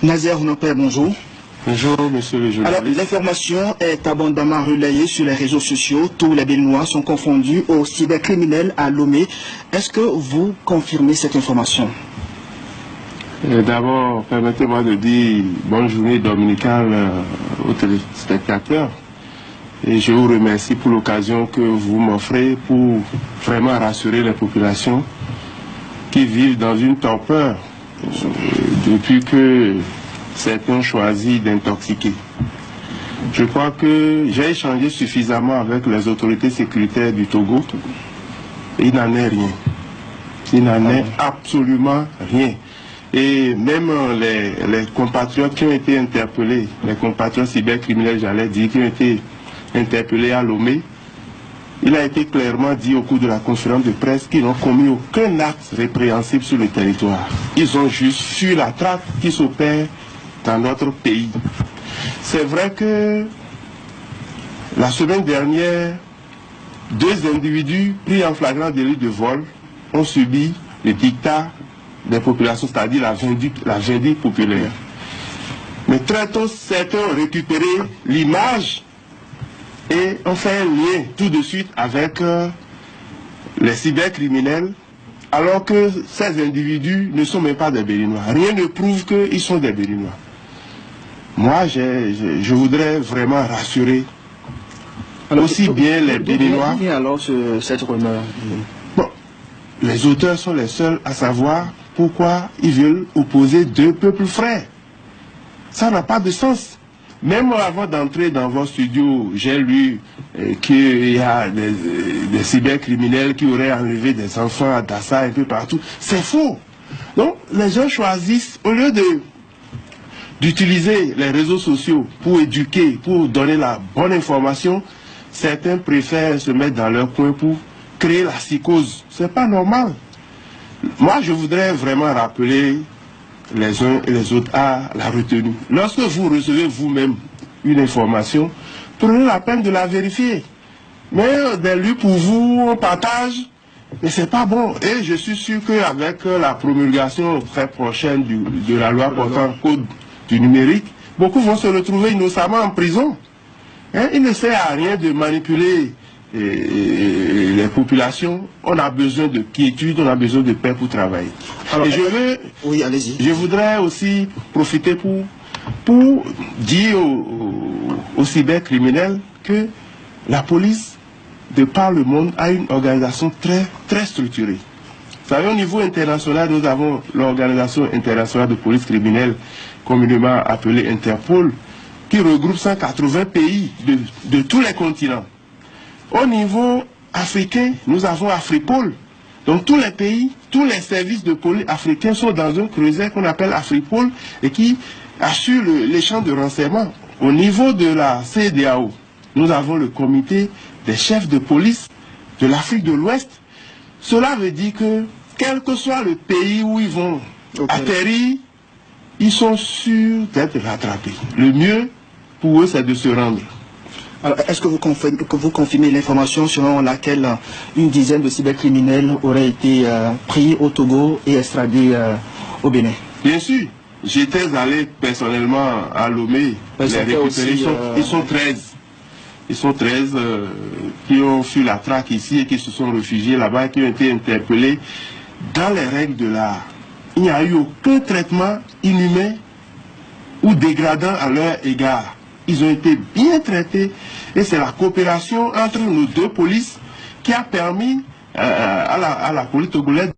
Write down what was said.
Nazer Honopé, bonjour. Bonjour, monsieur le journaliste. Alors, l'information est abondamment relayée sur les réseaux sociaux. Tous les Béninois sont confondus aux cybercriminels à Lomé. Est-ce que vous confirmez cette information? D'abord, permettez-moi de dire bonne journée dominicale aux téléspectateurs. Et je vous remercie pour l'occasion que vous m'offrez pour vraiment rassurer les populations qui vivent dans une torpeur depuis que certains ont choisi d'intoxiquer. Je crois que j'ai échangé suffisamment avec les autorités sécuritaires du Togo. Il n'en est rien. Il n'en est absolument rien. Et même les compatriotes qui ont été interpellés, les compatriotes cybercriminels, j'allais dire, qui ont été interpellés à Lomé, il a été clairement dit au cours de la conférence de presse qu'ils n'ont commis aucun acte répréhensible sur le territoire. Ils ont juste fui la traque qui s'opère dans notre pays. C'est vrai que la semaine dernière, 2 individus pris en flagrant délit de vol ont subi le dictat des populations, c'est-à-dire la vindicte populaire. Mais très tôt, certains ont récupéré l'image et ont fait un lien tout de suite avec les cybercriminels, alors que ces individus ne sont même pas des Béninois. Rien ne prouve qu'ils sont des Béninois. Moi, je voudrais vraiment rassurer aussi bien les Béninois. Alors, cette rumeur. Bon, les auteurs sont les seuls à savoir pourquoi ils veulent opposer 2 peuples frères. Ça n'a pas de sens. Même avant d'entrer dans vos studios, j'ai lu qu'il y a des cybercriminels qui auraient enlevé des enfants à Dassa un peu partout. C'est faux. Donc, les gens choisissent, au lieu d'utiliser les réseaux sociaux pour éduquer, pour donner la bonne information, certains préfèrent se mettre dans leur coin pour créer la psychose. C'est pas normal. Moi, je voudrais vraiment rappeler les uns et les autres à la retenue. Lorsque vous recevez vous-même une information, prenez la peine de la vérifier. Mais des lieux pour vous, on partage, mais c'est pas bon. Et je suis sûr qu'avec la promulgation très prochaine de la loi portant code du numérique, beaucoup vont se retrouver innocemment en prison. Hein, il ne sert à rien de manipuler les populations. On a besoin de quiétude, on a besoin de paix pour travailler. Alors, et oui, allez-y. Je voudrais aussi profiter pour dire aux cybercriminels que la police, de par le monde, a une organisation très structurée. Vous savez, au niveau international, nous avons l'Organisation internationale de police criminelle, communément appelée Interpol, qui regroupe 180 pays de tous les continents. Au niveau africain, nous avons Afripol. Donc tous les pays, tous les services de police africains sont dans un creuset qu'on appelle Afripol et qui assure l'échange de renseignements. Au niveau de la CEDEAO, nous avons le comité des chefs de police de l'Afrique de l'Ouest. Cela veut dire que quel que soit le pays où ils vont atterrir, ils sont sûrs d'être rattrapés. Le mieux pour eux, c'est de se rendre. Alors, est-ce que vous confirmez l'information selon laquelle une dizaine de cybercriminels auraient été pris au Togo et extradés au Bénin? Bien sûr. J'étais allé personnellement à Lomé. Les récupérer. Ils sont 13. Ils sont 13 qui ont fui la traque ici et qui se sont réfugiés là-bas et qui ont été interpellés dans les règles de l'art. Il n'y a eu aucun traitement inhumain ou dégradant à leur égard. Ils ont été bien traités et c'est la coopération entre nos 2 polices qui a permis à la police togolaise